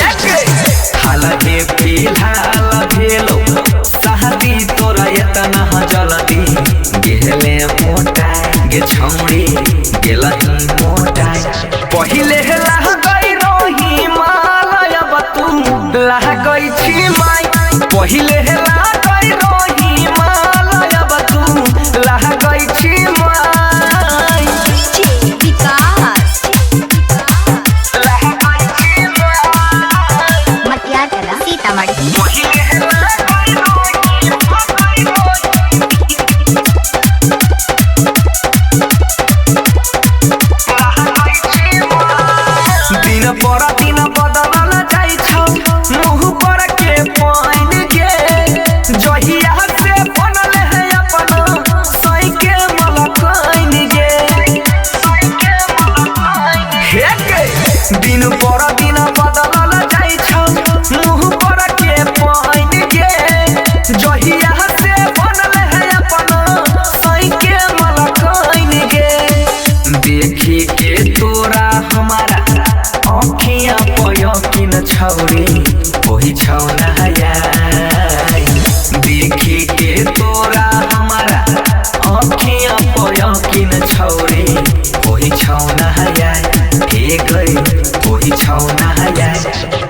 हाल हे फिलहाल भेलो शादी तोरा एतना जल्दी गेले मोटा गे छौड़ी गेलही मोटा पहिले लाह गई रही मालय बतू लाह गई छी माई पहिले लाह गई रही मालय बतू लाह गई छी माई दिन पर दिन बदलल जाइ छौ मुँह पर के पाइन गे जहिया से बनल है अपन सई के मलकाइन गे हे गे दिन पर दिन बदलल जाइ छौ मुँह पर के पाइन गे जहिया से बनल है अपन सई के मलकाइन गे देखी के तोरा हमारा अखियाँ पयकिन छौरी ओही छौ नहाय देखी के तोरा हमारा अखियाँ पयकिन छौरी ओही छौ नहाय हे गई ओही छौ नहाय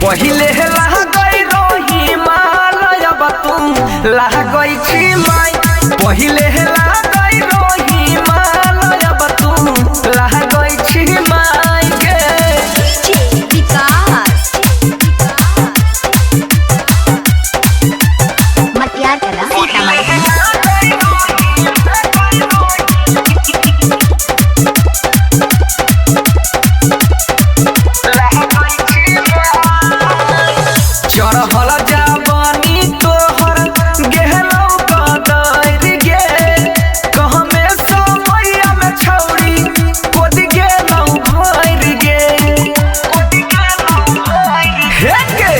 पहिले लाह गई रही मालय बतू लाह गई छी माई पहिले लाह गई रही मालय बतू लाह गई छी माई गे चढ़ल जाबानी तोहर गेहलौ कदर गे कहमे समैया में छौरी कोद गेलौ भर गे हे गे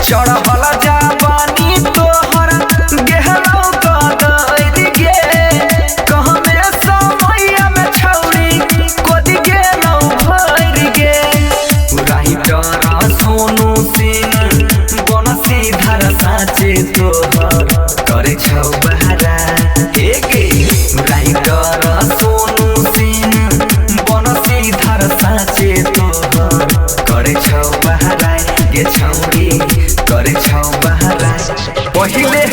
चढ़ल जाबानी तोहर गेहलौ कदर गे कहमे समैया में छौरी कोद गेलौ भर गे राइटर सोनू सिंह सीधर साचे तोहर करे छौ बहरा हे गे राइटर सोनू सिंह बन सीधर साचे तोहर करे छौ बहरा गे छौरी करे छौ बहरा पहिले